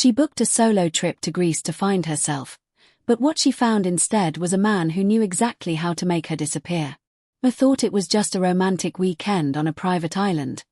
She booked a solo trip to Greece to find herself, but what she found instead was a man who knew exactly how to make her disappear. I thought it was just a romantic weekend on a private island,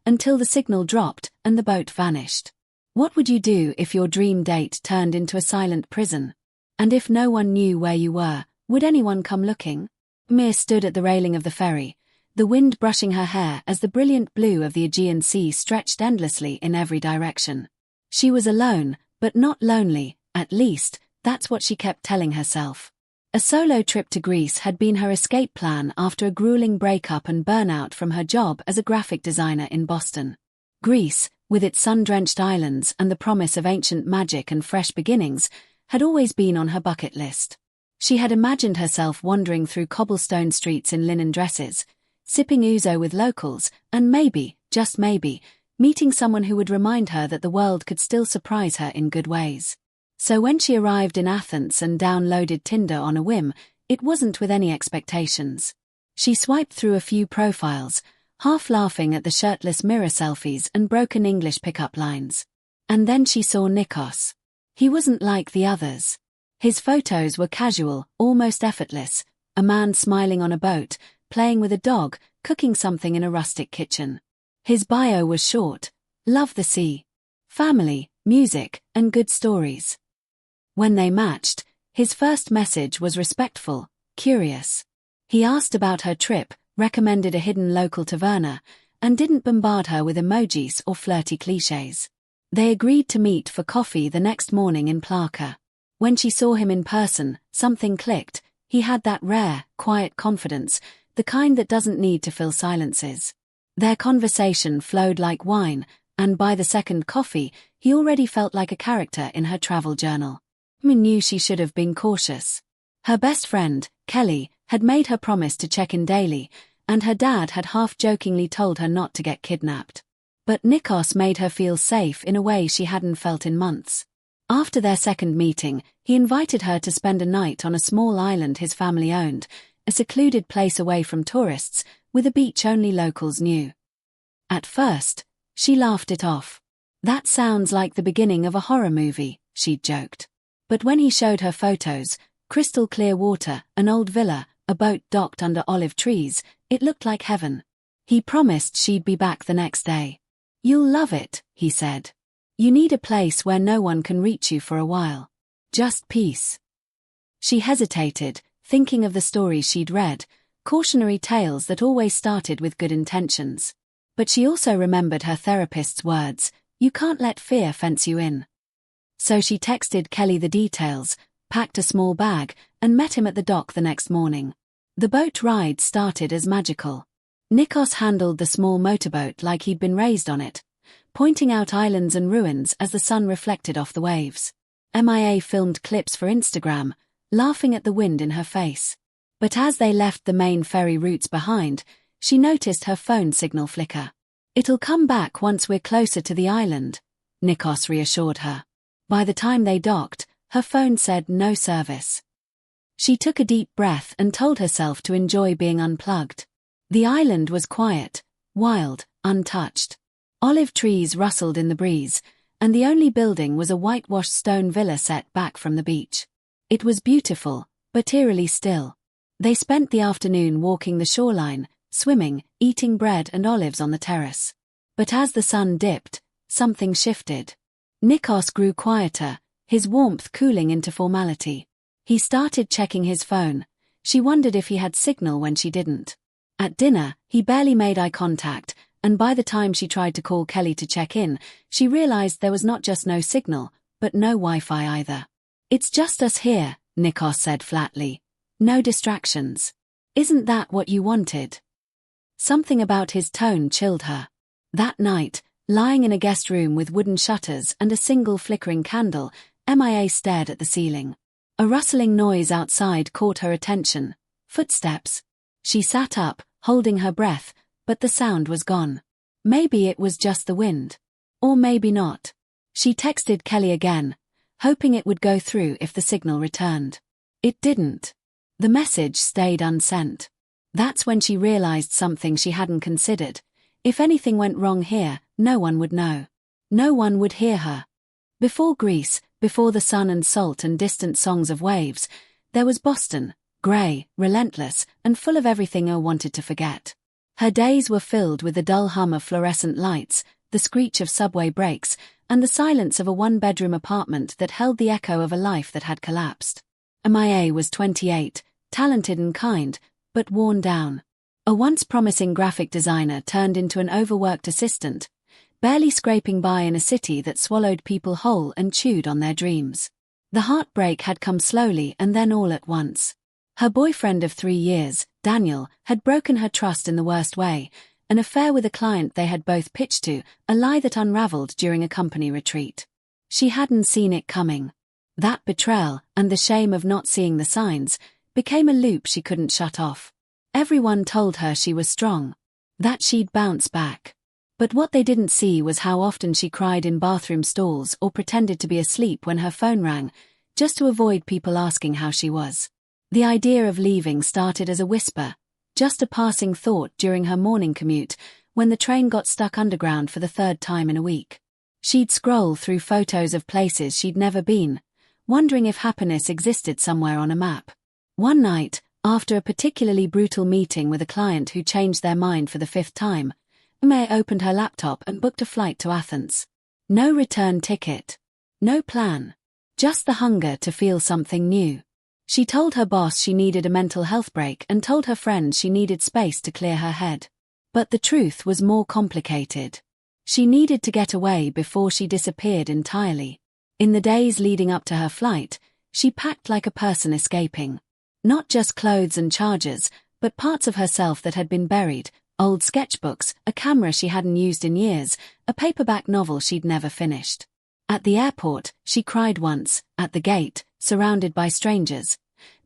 until the signal dropped and the boat vanished. What would you do if your dream date turned into a silent prison? And if no one knew where you were, would anyone come looking? Mia stood at the railing of the ferry, the wind brushing her hair as the brilliant blue of the Aegean Sea stretched endlessly in every direction. She was alone, but not lonely, at least, that's what she kept telling herself. A solo trip to Greece had been her escape plan after a grueling breakup and burnout from her job as a graphic designer in Boston. Greece, with its sun-drenched islands and the promise of ancient magic and fresh beginnings, had always been on her bucket list. She had imagined herself wandering through cobblestone streets in linen dresses, sipping ouzo with locals, and maybe, just maybe, meeting someone who would remind her that the world could still surprise her in good ways. So when she arrived in Athens and downloaded Tinder on a whim, it wasn't with any expectations. She swiped through a few profiles, half laughing at the shirtless mirror selfies and broken English pickup lines. And then she saw Nikos. He wasn't like the others. His photos were casual, almost effortless, a man smiling on a boat, playing with a dog, cooking something in a rustic kitchen. His bio was short: love the sea, family, music, and good stories. When they matched, his first message was respectful, curious. He asked about her trip, recommended a hidden local taverna, and didn't bombard her with emojis or flirty clichés. They agreed to meet for coffee the next morning in Plaka. When she saw him in person, something clicked. He had that rare, quiet confidence, the kind that doesn't need to fill silences. Their conversation flowed like wine, and by the second coffee, he already felt like a character in her travel journal. Mia knew she should have been cautious. Her best friend, Kelly, had made her promise to check in daily, and her dad had half-jokingly told her not to get kidnapped. But Nikos made her feel safe in a way she hadn't felt in months. After their second meeting, he invited her to spend a night on a small island his family owned, a secluded place away from tourists, with a beach only locals knew. At first, she laughed it off. That sounds like the beginning of a horror movie, she'd joked. But when he showed her photos, crystal clear water, an old villa, a boat docked under olive trees, it looked like heaven. He promised she'd be back the next day. "You'll love it," he said. "You need a place where no one can reach you for a while. Just peace." She hesitated, thinking of the stories she'd read, cautionary tales that always started with good intentions. But she also remembered her therapist's words: "You can't let fear fence you in." So she texted Kelly the details, packed a small bag, and met him at the dock the next morning. The boat ride started as magical. Nikos handled the small motorboat like he'd been raised on it, pointing out islands and ruins as the sun reflected off the waves. Mia filmed clips for Instagram, laughing at the wind in her face. But as they left the main ferry routes behind, she noticed her phone signal flicker. "It'll come back once we're closer to the island," Nikos reassured her. By the time they docked, her phone said no service. She took a deep breath and told herself to enjoy being unplugged. The island was quiet, wild, untouched. Olive trees rustled in the breeze, and the only building was a whitewashed stone villa set back from the beach. It was beautiful, but eerily still. They spent the afternoon walking the shoreline, swimming, eating bread and olives on the terrace. But as the sun dipped, something shifted. Nikos grew quieter, his warmth cooling into formality. He started checking his phone. She wondered if he had signal when she didn't. At dinner, he barely made eye contact, and by the time she tried to call Kelly to check in, she realized there was not just no signal, but no Wi-Fi either. "It's just us here," Nikos said flatly. "No distractions. Isn't that what you wanted?" Something about his tone chilled her. That night, lying in a guest room with wooden shutters and a single flickering candle, Mia stared at the ceiling. A rustling noise outside caught her attention. Footsteps. She sat up, holding her breath, but the sound was gone. Maybe it was just the wind. Or maybe not. She texted Kelly again, hoping it would go through if the signal returned. It didn't. The message stayed unsent. That's when she realized something she hadn't considered. If anything went wrong here, no one would know. No one would hear her. Before Greece, before the sun and salt and distant songs of waves, there was Boston, grey, relentless, and full of everything her wanted to forget. Her days were filled with the dull hum of fluorescent lights, the screech of subway brakes, and the silence of a one-bedroom apartment that held the echo of a life that had collapsed. Mia was 28, talented and kind, but worn down. A once promising graphic designer turned into an overworked assistant, barely scraping by in a city that swallowed people whole and chewed on their dreams. The heartbreak had come slowly and then all at once. Her boyfriend of 3 years, Daniel, had broken her trust in the worst way, an affair with a client they had both pitched to, a lie that unraveled during a company retreat. She hadn't seen it coming. That betrayal, and the shame of not seeing the signs, became a loop she couldn't shut off. Everyone told her she was strong, that she'd bounce back. But what they didn't see was how often she cried in bathroom stalls or pretended to be asleep when her phone rang, just to avoid people asking how she was. The idea of leaving started as a whisper, just a passing thought during her morning commute, when the train got stuck underground for the 3rd time in a week. She'd scroll through photos of places she'd never been, wondering if happiness existed somewhere on a map. One night, after a particularly brutal meeting with a client who changed their mind for the 5th time, Mia opened her laptop and booked a flight to Athens. No return ticket. No plan. Just the hunger to feel something new. She told her boss she needed a mental health break and told her friends she needed space to clear her head. But the truth was more complicated. She needed to get away before she disappeared entirely. In the days leading up to her flight, she packed like a person escaping. Not just clothes and chargers, but parts of herself that had been buried, old sketchbooks, a camera she hadn't used in years, a paperback novel she'd never finished. At the airport, she cried once, at the gate, surrounded by strangers,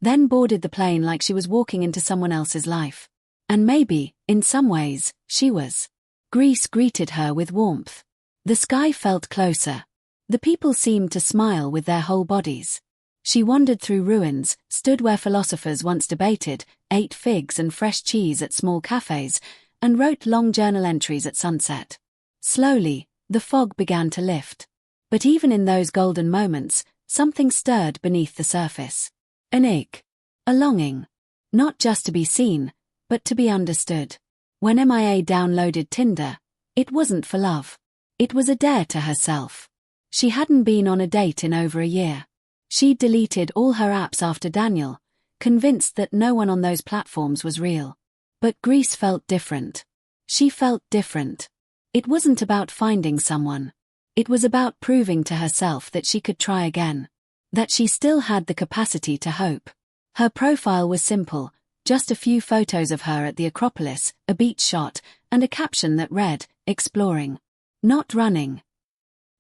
then boarded the plane like she was walking into someone else's life. And maybe, in some ways, she was. Greece greeted her with warmth. The sky felt closer. The people seemed to smile with their whole bodies. She wandered through ruins, stood where philosophers once debated, ate figs and fresh cheese at small cafes, and wrote long journal entries at sunset. Slowly, the fog began to lift. But even in those golden moments, something stirred beneath the surface. An ache. A longing. Not just to be seen, but to be understood. When Mia downloaded Tinder, it wasn't for love. It was a dare to herself. She hadn't been on a date in over a year. She'd deleted all her apps after Daniel, convinced that no one on those platforms was real. But Greece felt different. She felt different. It wasn't about finding someone. It was about proving to herself that she could try again. That she still had the capacity to hope. Her profile was simple, just a few photos of her at the Acropolis, a beach shot, and a caption that read, "Exploring. Not running."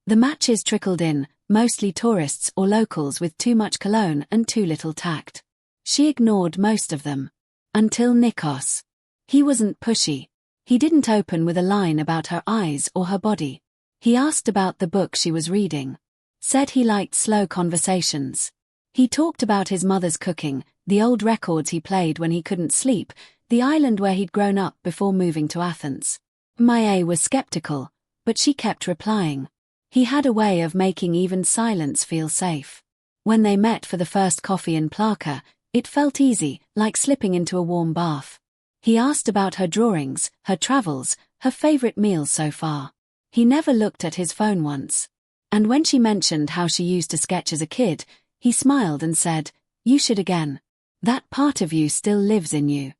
The matches trickled in, mostly tourists or locals with too much cologne and too little tact. She ignored most of them. Until Nikos. He wasn't pushy. He didn't open with a line about her eyes or her body. He asked about the book she was reading. Said he liked slow conversations. He talked about his mother's cooking, the old records he played when he couldn't sleep, the island where he'd grown up before moving to Athens. Mia was skeptical, but she kept replying. He had a way of making even silence feel safe. When they met for the first coffee in Plaka, it felt easy, like slipping into a warm bath. He asked about her drawings, her travels, her favorite meals so far. He never looked at his phone once. And when she mentioned how she used to sketch as a kid, he smiled and said, "You should again. That part of you still lives in you."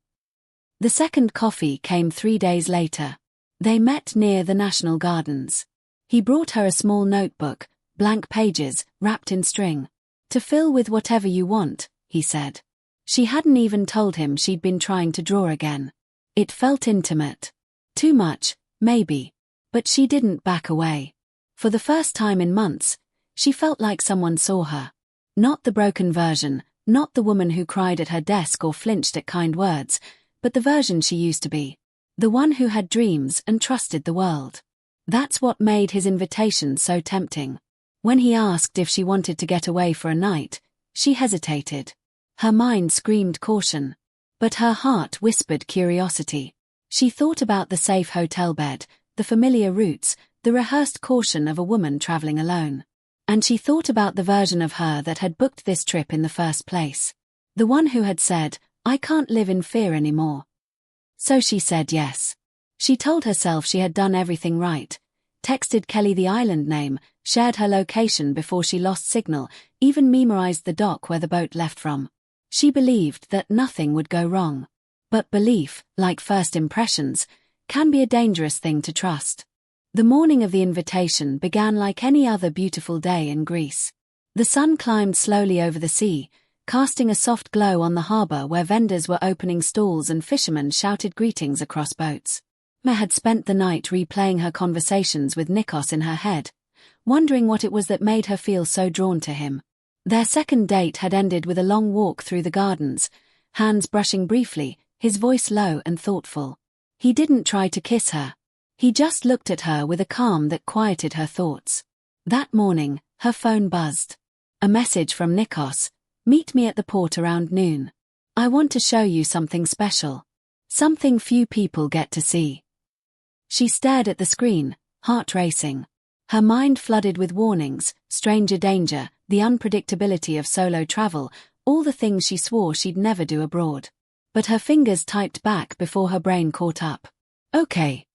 The second coffee came 3 days later. They met near the National Gardens. He brought her a small notebook, blank pages, wrapped in string. "To fill with whatever you want," he said. She hadn't even told him she'd been trying to draw again. It felt intimate. Too much, maybe. But she didn't back away. For the first time in months, she felt like someone saw her. Not the broken version, not the woman who cried at her desk or flinched at kind words, but the version she used to be. The one who had dreams and trusted the world. That's what made his invitation so tempting. When he asked if she wanted to get away for a night, she hesitated. Her mind screamed caution. But her heart whispered curiosity. She thought about the safe hotel bed, the familiar routes, the rehearsed caution of a woman traveling alone. And she thought about the version of her that had booked this trip in the first place. The one who had said, "I can't live in fear anymore." So she said yes. She told herself she had done everything right, texted Kelly the island name, shared her location before she lost signal, even memorized the dock where the boat left from. She believed that nothing would go wrong. But belief, like first impressions, can be a dangerous thing to trust. The morning of the invitation began like any other beautiful day in Greece. The sun climbed slowly over the sea, casting a soft glow on the harbour where vendors were opening stalls and fishermen shouted greetings across boats. Emma had spent the night replaying her conversations with Nikos in her head, wondering what it was that made her feel so drawn to him. Their second date had ended with a long walk through the gardens, hands brushing briefly, his voice low and thoughtful. He didn't try to kiss her. He just looked at her with a calm that quieted her thoughts. That morning, her phone buzzed. A message from Nikos: "Meet me at the port around noon. I want to show you something special. Something few people get to see." She stared at the screen, heart racing. Her mind flooded with warnings, stranger danger, the unpredictability of solo travel, all the things she swore she'd never do abroad. But her fingers typed back before her brain caught up. Okay.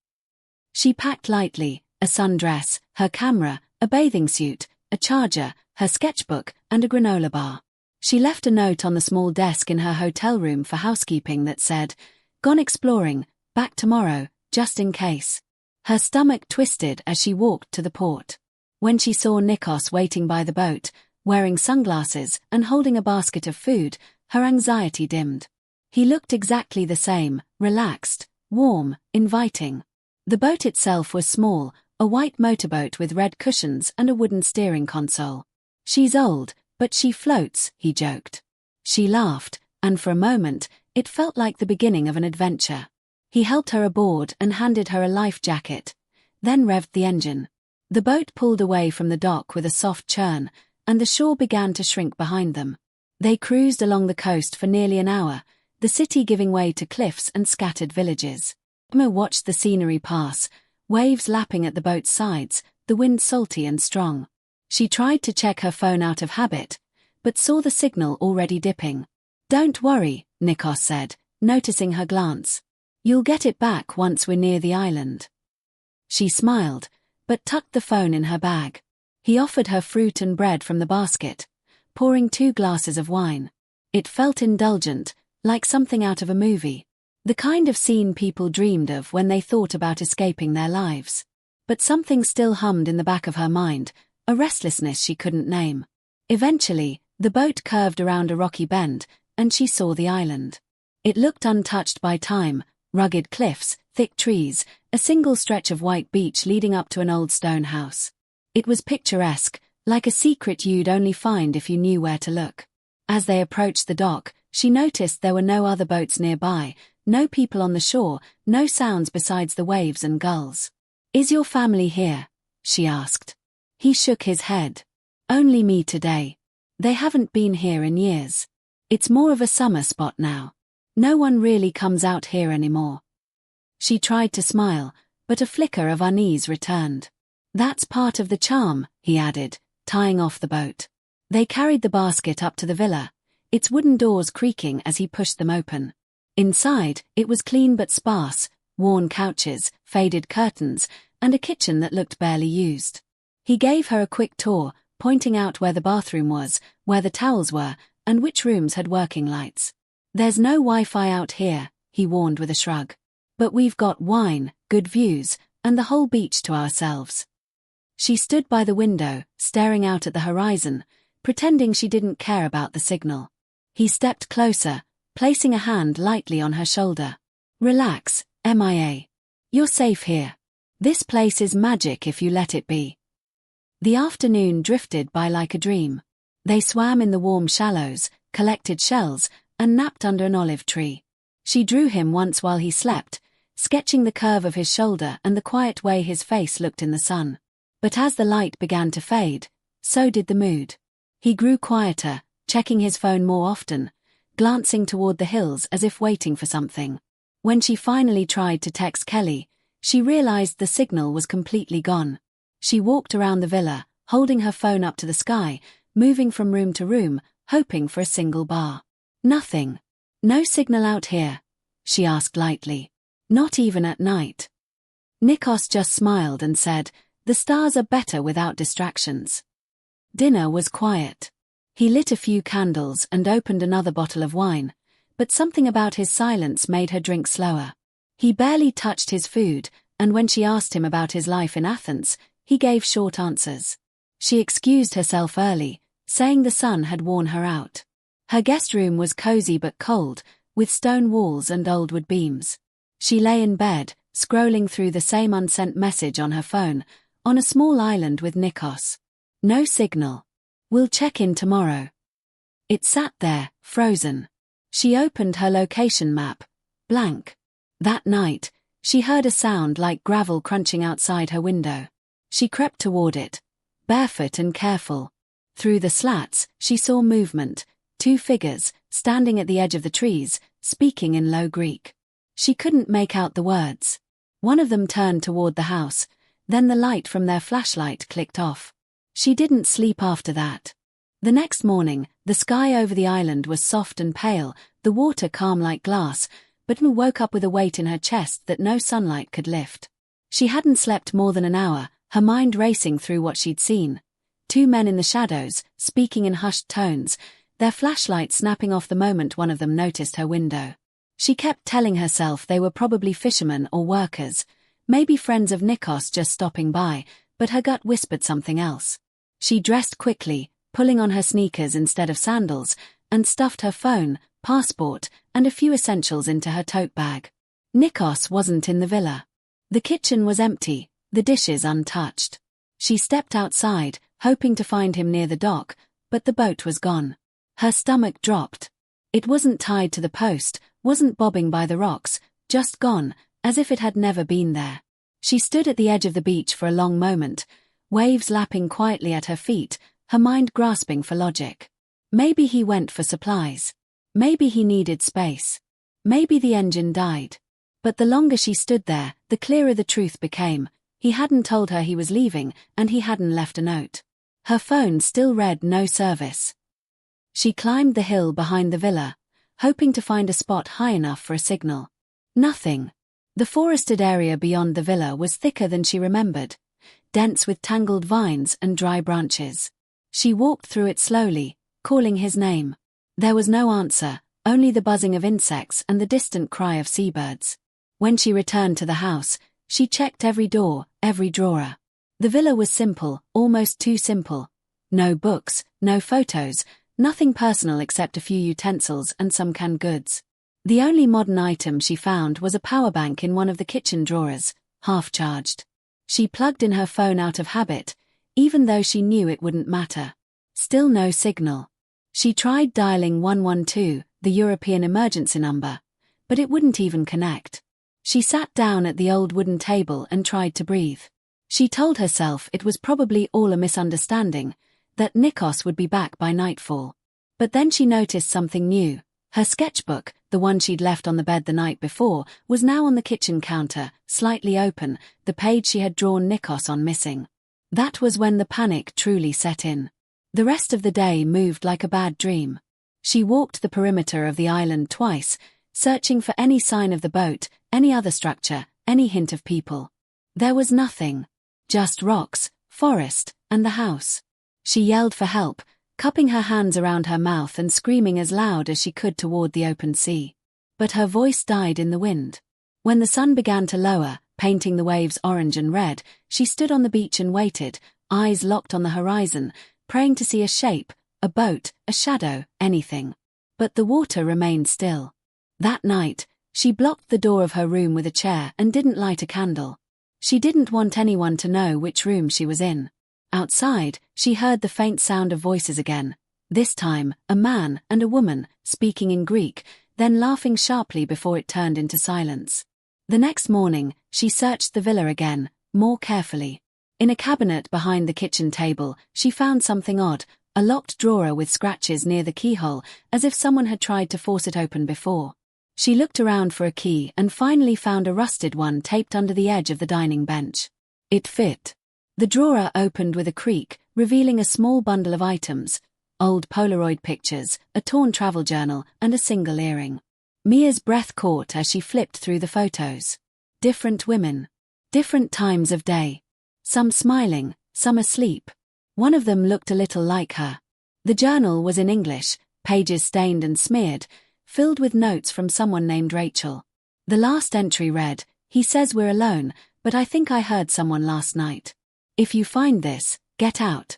She packed lightly, a sundress, her camera, a bathing suit, a charger, her sketchbook, and a granola bar. She left a note on the small desk in her hotel room for housekeeping that said, "Gone exploring, back tomorrow, just in case." Her stomach twisted as she walked to the port. When she saw Nikos waiting by the boat, wearing sunglasses and holding a basket of food, her anxiety dimmed. He looked exactly the same, relaxed, warm, inviting. The boat itself was small, a white motorboat with red cushions and a wooden steering console. "She's old, but she floats," he joked. She laughed, and for a moment, it felt like the beginning of an adventure. He helped her aboard and handed her a life jacket, then revved the engine. The boat pulled away from the dock with a soft churn, and the shore began to shrink behind them. They cruised along the coast for nearly an hour, the city giving way to cliffs and scattered villages. Emma watched the scenery pass, waves lapping at the boat's sides, the wind salty and strong. She tried to check her phone out of habit, but saw the signal already dipping. "Don't worry," Nikos said, noticing her glance. "You'll get it back once we're near the island." She smiled, but tucked the phone in her bag. He offered her fruit and bread from the basket, pouring 2 glasses of wine. It felt indulgent, like something out of a movie. The kind of scene people dreamed of when they thought about escaping their lives. But something still hummed in the back of her mind, a restlessness she couldn't name. Eventually, the boat curved around a rocky bend, and she saw the island. It looked untouched by time, rugged cliffs, thick trees, a single stretch of white beach leading up to an old stone house. It was picturesque, like a secret you'd only find if you knew where to look. As they approached the dock, she noticed there were no other boats nearby, no people on the shore, no sounds besides the waves and gulls. "Is your family here?" she asked. He shook his head. "Only me today. They haven't been here in years. It's more of a summer spot now. No one really comes out here anymore." She tried to smile, but a flicker of unease returned. "That's part of the charm," he added, tying off the boat. They carried the basket up to the villa, its wooden doors creaking as he pushed them open. Inside, it was clean but sparse, worn couches, faded curtains, and a kitchen that looked barely used. He gave her a quick tour, pointing out where the bathroom was, where the towels were, and which rooms had working lights. "There's no Wi-Fi out here," he warned with a shrug. "But we've got wine, good views, and the whole beach to ourselves." She stood by the window, staring out at the horizon, pretending she didn't care about the signal. He stepped closer, placing a hand lightly on her shoulder. "Relax, MIA. You're safe here. This place is magic if you let it be." The afternoon drifted by like a dream. They swam in the warm shallows, collected shells, and napped under an olive tree. She drew him once while he slept, sketching the curve of his shoulder and the quiet way his face looked in the sun. But as the light began to fade, so did the mood. He grew quieter, checking his phone more often, glancing toward the hills as if waiting for something. When she finally tried to text Kelly, she realized the signal was completely gone. She walked around the villa, holding her phone up to the sky, moving from room to room, hoping for a single bar. Nothing. No signal out here, she asked lightly. Not even at night. Nikos just smiled and said, "The stars are better without distractions." Dinner was quiet. He lit a few candles and opened another bottle of wine, but something about his silence made her drink slower. He barely touched his food, and when she asked him about his life in Athens, he gave short answers. She excused herself early, saying the sun had worn her out. Her guest room was cozy but cold, with stone walls and old wood beams. She lay in bed, scrolling through the same unsent message on her phone, on a small island with Nikos. No signal. "We'll check in tomorrow." It sat there, frozen. She opened her location map. Blank. That night, she heard a sound like gravel crunching outside her window. She crept toward it, barefoot and careful. Through the slats, she saw movement, 2 figures, standing at the edge of the trees, speaking in low Greek. She couldn't make out the words. One of them turned toward the house, then the light from their flashlight clicked off. She didn't sleep after that. The next morning, the sky over the island was soft and pale, the water calm like glass, but Mu woke up with a weight in her chest that no sunlight could lift. She hadn't slept more than an hour, her mind racing through what she'd seen. 2 men in the shadows, speaking in hushed tones, their flashlight snapping off the moment one of them noticed her window. She kept telling herself they were probably fishermen or workers, maybe friends of Nikos just stopping by, but her gut whispered something else. She dressed quickly, pulling on her sneakers instead of sandals, and stuffed her phone, passport, and a few essentials into her tote bag. Nikos wasn't in the villa. The kitchen was empty, the dishes untouched. She stepped outside, hoping to find him near the dock, but the boat was gone. Her stomach dropped. It wasn't tied to the post, wasn't bobbing by the rocks, just gone, as if it had never been there. She stood at the edge of the beach for a long moment, waves lapping quietly at her feet, her mind grasping for logic. Maybe he went for supplies. Maybe he needed space. Maybe the engine died. But the longer she stood there, the clearer the truth became. He hadn't told her he was leaving, and he hadn't left a note. Her phone still read no service. She climbed the hill behind the villa, hoping to find a spot high enough for a signal. Nothing. The forested area beyond the villa was thicker than she remembered, dense with tangled vines and dry branches. She walked through it slowly, calling his name. There was no answer, only the buzzing of insects and the distant cry of seabirds. When she returned to the house, she checked every door, every drawer. The villa was simple, almost too simple. No books, no photos, nothing personal except a few utensils and some canned goods. The only modern item she found was a power bank in one of the kitchen drawers, half-charged. She plugged in her phone out of habit, even though she knew it wouldn't matter. Still no signal. She tried dialing 112, the European emergency number, but it wouldn't even connect. She sat down at the old wooden table and tried to breathe. She told herself it was probably all a misunderstanding, that Nikos would be back by nightfall. But then she noticed something new. Her sketchbook, the one she'd left on the bed the night before, was now on the kitchen counter, slightly open, the page she had drawn Nikos on missing. That was when the panic truly set in. The rest of the day moved like a bad dream. She walked the perimeter of the island twice, searching for any sign of the boat, any other structure, any hint of people. There was nothing. Just rocks, forest, and the house. She yelled for help, cupping her hands around her mouth and screaming as loud as she could toward the open sea. But her voice died in the wind. When the sun began to lower, painting the waves orange and red, she stood on the beach and waited, eyes locked on the horizon, praying to see a shape, a boat, a shadow, anything. But the water remained still. That night, she blocked the door of her room with a chair and didn't light a candle. She didn't want anyone to know which room she was in. Outside, she heard the faint sound of voices again. This time, a man and a woman, speaking in Greek, then laughing sharply before it turned into silence. The next morning, she searched the villa again, more carefully. In a cabinet behind the kitchen table, she found something odd, a locked drawer with scratches near the keyhole, as if someone had tried to force it open before. She looked around for a key and finally found a rusted one taped under the edge of the dining bench. It fit. The drawer opened with a creak, revealing a small bundle of items, old Polaroid pictures, a torn travel journal, and a single earring. Mia's breath caught as she flipped through the photos. Different women. Different times of day. Some smiling, some asleep. One of them looked a little like her. The journal was in English, pages stained and smeared, filled with notes from someone named Rachel. The last entry read, "He says we're alone, but I think I heard someone last night. If you find this, get out."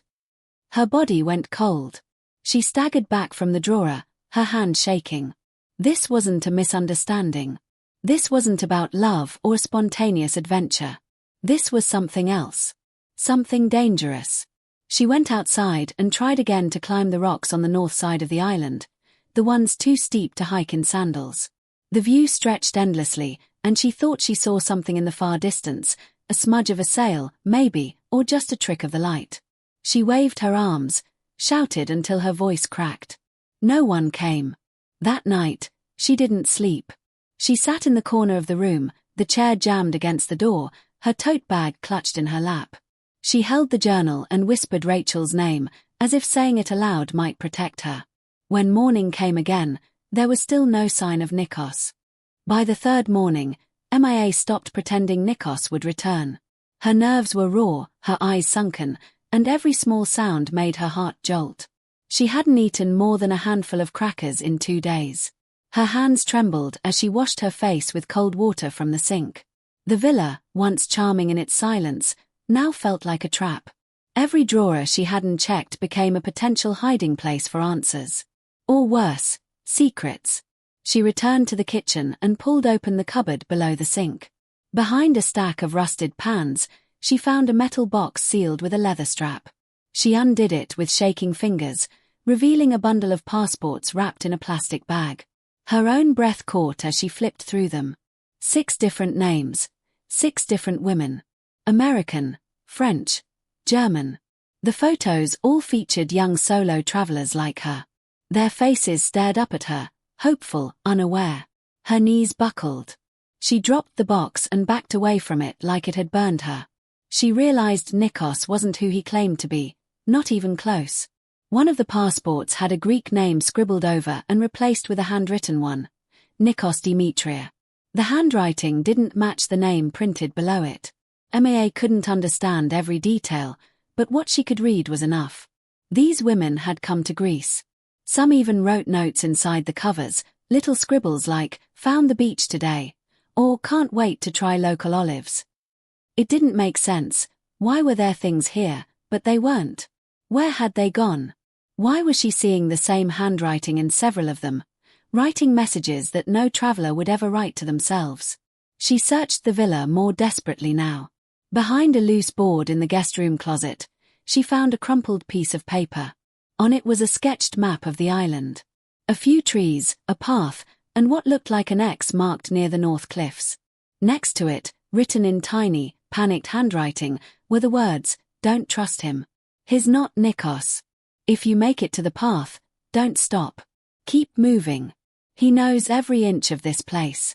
Her body went cold. She staggered back from the drawer, her hand shaking. This wasn't a misunderstanding. This wasn't about love or spontaneous adventure. This was something else. Something dangerous. She went outside and tried again to climb the rocks on the north side of the island, the ones too steep to hike in sandals. The view stretched endlessly, and she thought she saw something in the far distance, a smudge of a sail, maybe, or just a trick of the light. She waved her arms, shouted until her voice cracked. No one came. That night, she didn't sleep. She sat in the corner of the room, the chair jammed against the door, her tote bag clutched in her lap. She held the journal and whispered Rachel's name, as if saying it aloud might protect her. When morning came again, there was still no sign of Nikos. By the third morning, Mia stopped pretending Nikos would return. Her nerves were raw, her eyes sunken, and every small sound made her heart jolt. She hadn't eaten more than a handful of crackers in 2 days. Her hands trembled as she washed her face with cold water from the sink. The villa, once charming in its silence, now felt like a trap. Every drawer she hadn't checked became a potential hiding place for answers. Or worse, secrets. She returned to the kitchen and pulled open the cupboard below the sink. Behind a stack of rusted pans, she found a metal box sealed with a leather strap. She undid it with shaking fingers, revealing a bundle of passports wrapped in a plastic bag. Her own breath caught as she flipped through them. 6 different names. 6 different women. American, French, German. The photos all featured young solo travelers like her. Their faces stared up at her, hopeful, unaware. Her knees buckled. She dropped the box and backed away from it like it had burned her. She realized Nikos wasn't who he claimed to be, not even close. One of the passports had a Greek name scribbled over and replaced with a handwritten one, Nikos Dimitria. The handwriting didn't match the name printed below it. Mia couldn't understand every detail, but what she could read was enough. These women had come to Greece. Some even wrote notes inside the covers, little scribbles like, "Found the beach today," or "Can't wait to try local olives." It didn't make sense. Why were there things here, but they weren't? Where had they gone? Why was she seeing the same handwriting in several of them, writing messages that no traveler would ever write to themselves? She searched the villa more desperately now. Behind a loose board in the guest room closet, she found a crumpled piece of paper. On it was a sketched map of the island. A few trees, a path, and what looked like an X marked near the north cliffs. Next to it, written in tiny, panicked handwriting, were the words, "Don't trust him. He's not Nikos. If you make it to the path, don't stop. Keep moving. He knows every inch of this place."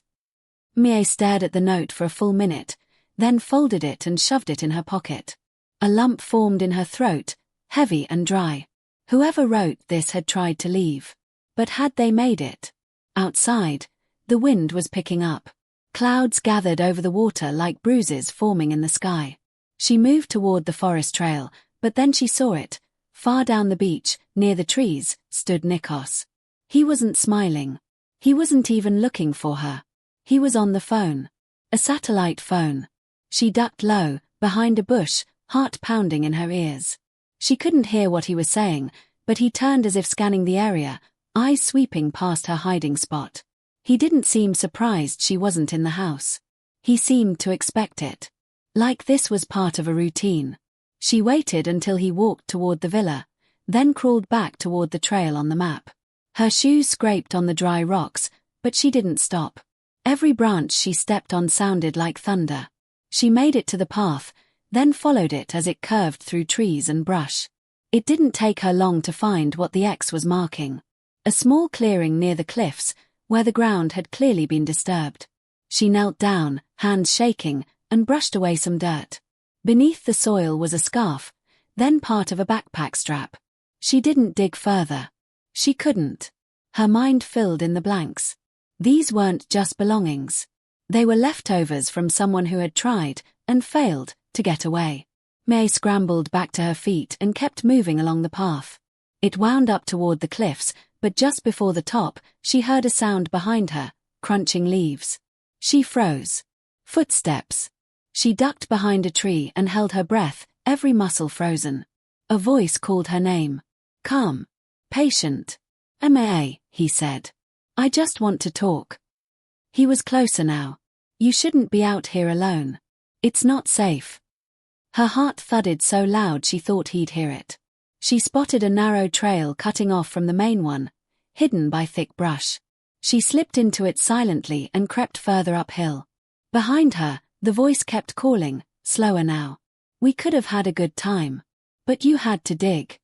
Mia stared at the note for a full minute, then folded it and shoved it in her pocket. A lump formed in her throat, heavy and dry. Whoever wrote this had tried to leave. But had they made it? Outside, the wind was picking up. Clouds gathered over the water like bruises forming in the sky. She moved toward the forest trail, but then she saw it. Far down the beach, near the trees, stood Nikos. He wasn't smiling. He wasn't even looking for her. He was on the phone. A satellite phone. She ducked low, behind a bush, heart pounding in her ears. She couldn't hear what he was saying, but he turned as if scanning the area, eyes sweeping past her hiding spot. He didn't seem surprised she wasn't in the house. He seemed to expect it. Like this was part of a routine. She waited until he walked toward the villa, then crawled back toward the trail on the map. Her shoes scraped on the dry rocks, but she didn't stop. Every branch she stepped on sounded like thunder. She made it to the path, then followed it as it curved through trees and brush. It didn't take her long to find what the X was marking. A small clearing near the cliffs, where the ground had clearly been disturbed. She knelt down, hands shaking, and brushed away some dirt. Beneath the soil was a scarf, then part of a backpack strap. She didn't dig further. She couldn't. Her mind filled in the blanks. These weren't just belongings. They were leftovers from someone who had tried, and failed, to get away. May scrambled back to her feet and kept moving along the path. It wound up toward the cliffs, but just before the top, she heard a sound behind her, crunching leaves. She froze. Footsteps. She ducked behind a tree and held her breath, every muscle frozen. A voice called her name. Calm. Patient. "Ma," he said. "I just want to talk." He was closer now. "You shouldn't be out here alone. It's not safe." Her heart thudded so loud she thought he'd hear it. She spotted a narrow trail cutting off from the main one, hidden by thick brush. She slipped into it silently and crept further uphill. Behind her, the voice kept calling, slower now. "We could have had a good time. But you had to dig."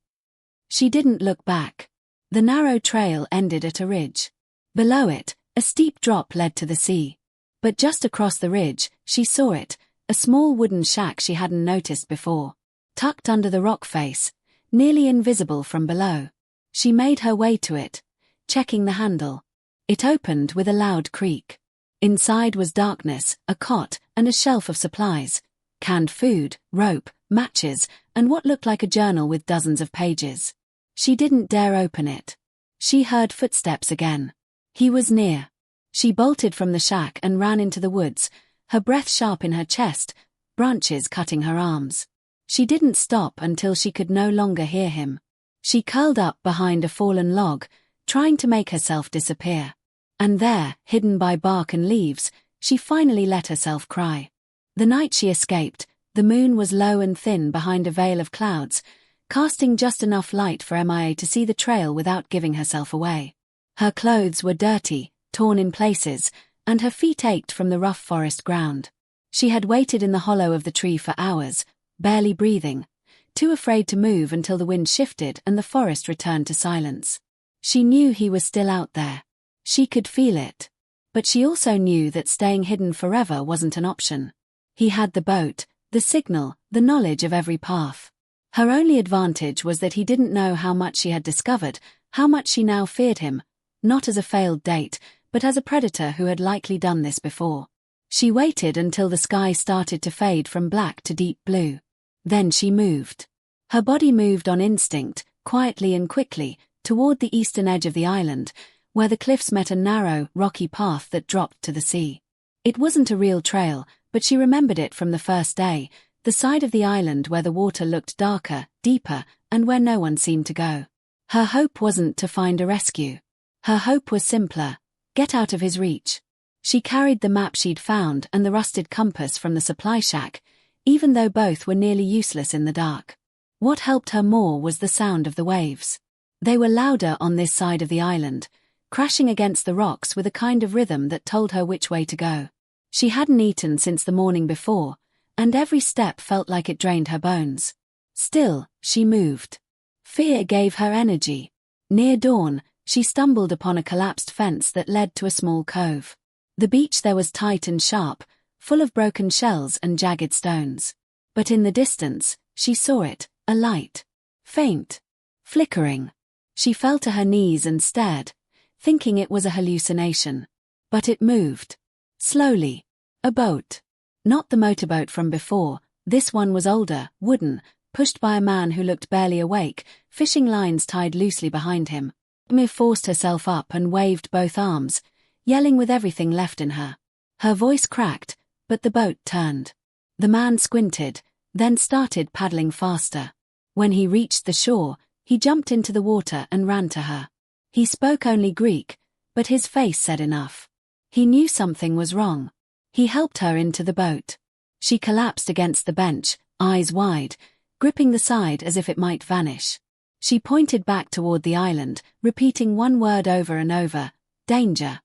She didn't look back. The narrow trail ended at a ridge. Below it, a steep drop led to the sea. But just across the ridge, she saw it, a small wooden shack she hadn't noticed before. Tucked under the rock face, nearly invisible from below. She made her way to it, checking the handle. It opened with a loud creak. Inside was darkness, a cot, and a shelf of supplies. Canned food, rope, matches, and what looked like a journal with dozens of pages. She didn't dare open it. She heard footsteps again. He was near. She bolted from the shack and ran into the woods, her breath sharp in her chest, branches cutting her arms. She didn't stop until she could no longer hear him. She curled up behind a fallen log, trying to make herself disappear. And there, hidden by bark and leaves, she finally let herself cry. The night she escaped, the moon was low and thin behind a veil of clouds, casting just enough light for Mia to see the trail without giving herself away. Her clothes were dirty, torn in places, and her feet ached from the rough forest ground. She had waited in the hollow of the tree for hours, barely breathing, too afraid to move until the wind shifted and the forest returned to silence. She knew he was still out there. She could feel it. But she also knew that staying hidden forever wasn't an option. He had the boat, the signal, the knowledge of every path. Her only advantage was that he didn't know how much she had discovered, how much she now feared him, not as a failed date, but as a predator who had likely done this before. She waited until the sky started to fade from black to deep blue. Then she moved. Her body moved on instinct, quietly and quickly, toward the eastern edge of the island, where the cliffs met a narrow, rocky path that dropped to the sea. It wasn't a real trail, but she remembered it from the first day, the side of the island where the water looked darker, deeper, and where no one seemed to go. Her hope wasn't to find a rescue. Her hope was simpler: get out of his reach. She carried the map she'd found and the rusted compass from the supply shack, even though both were nearly useless in the dark. What helped her more was the sound of the waves. They were louder on this side of the island, crashing against the rocks with a kind of rhythm that told her which way to go. She hadn't eaten since the morning before, and every step felt like it drained her bones. Still, she moved. Fear gave her energy. Near dawn, she stumbled upon a collapsed fence that led to a small cove. The beach there was tight and sharp, full of broken shells and jagged stones. But in the distance, she saw it, a light. Faint. Flickering. She fell to her knees and stared, thinking it was a hallucination. But it moved. Slowly. A boat. Not the motorboat from before, this one was older, wooden, pushed by a man who looked barely awake, fishing lines tied loosely behind him. Mia forced herself up and waved both arms, yelling with everything left in her. Her voice cracked, but the boat turned. The man squinted, then started paddling faster. When he reached the shore, he jumped into the water and ran to her. He spoke only Greek, but his face said enough. He knew something was wrong. He helped her into the boat. She collapsed against the bench, eyes wide, gripping the side as if it might vanish. She pointed back toward the island, repeating one word over and over: danger.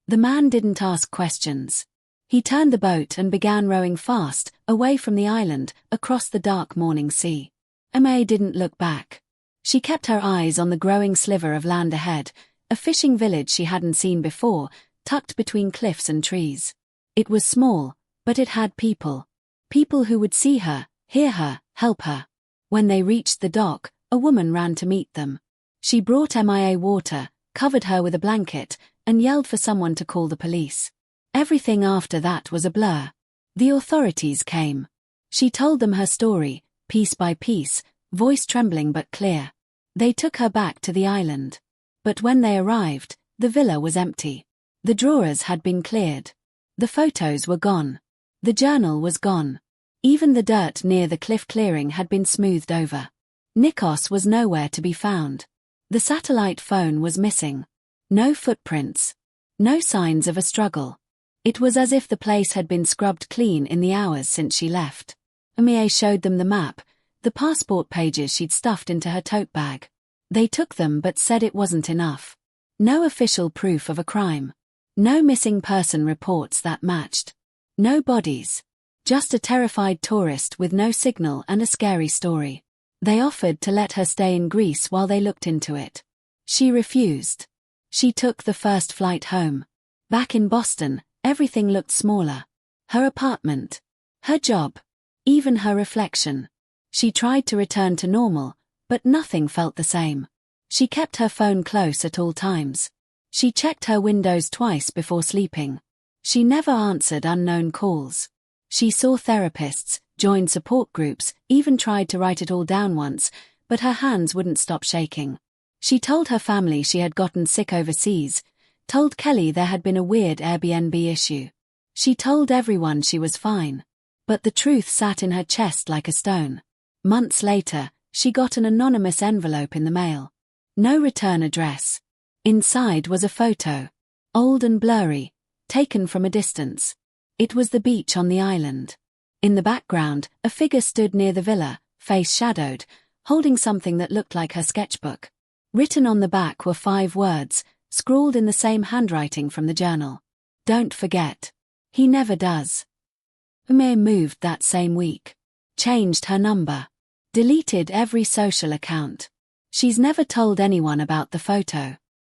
The man didn't ask questions. He turned the boat and began rowing fast, away from the island, across the dark morning sea. Mia didn't look back. She kept her eyes on the growing sliver of land ahead, a fishing village she hadn't seen before, tucked between cliffs and trees. It was small, but it had people. People who would see her, hear her, help her. When they reached the dock, a woman ran to meet them. She brought MIA water, covered her with a blanket, and yelled for someone to call the police. Everything after that was a blur. The authorities came. She told them her story, piece by piece, voice trembling but clear. They took her back to the island. But when they arrived, the villa was empty. The drawers had been cleared. The photos were gone. The journal was gone. Even the dirt near the cliff clearing had been smoothed over. Nikos was nowhere to be found. The satellite phone was missing. No footprints. No signs of a struggle. It was as if the place had been scrubbed clean in the hours since she left. Amie showed them the map, the passport pages she'd stuffed into her tote bag. They took them but said it wasn't enough. No official proof of a crime. No missing person reports that matched. No bodies. Just a terrified tourist with no signal and a scary story. They offered to let her stay in Greece while they looked into it. She refused. She took the first flight home. Back in Boston, everything looked smaller. Her apartment. Her job. Even her reflection. She tried to return to normal, but nothing felt the same. She kept her phone close at all times. She checked her windows twice before sleeping. She never answered unknown calls. She saw therapists, joined support groups, even tried to write it all down once, but her hands wouldn't stop shaking. She told her family she had gotten sick overseas, told Kelly there had been a weird Airbnb issue. She told everyone she was fine. But the truth sat in her chest like a stone. Months later, she got an anonymous envelope in the mail. No return address. Inside was a photo. Old and blurry, taken from a distance. It was the beach on the island. In the background, a figure stood near the villa, face shadowed, holding something that looked like her sketchbook. Written on the back were 5 words, scrawled in the same handwriting from the journal. Don't forget. He never does. Amir moved that same week. Changed her number. Deleted every social account. She's never told anyone about the photo.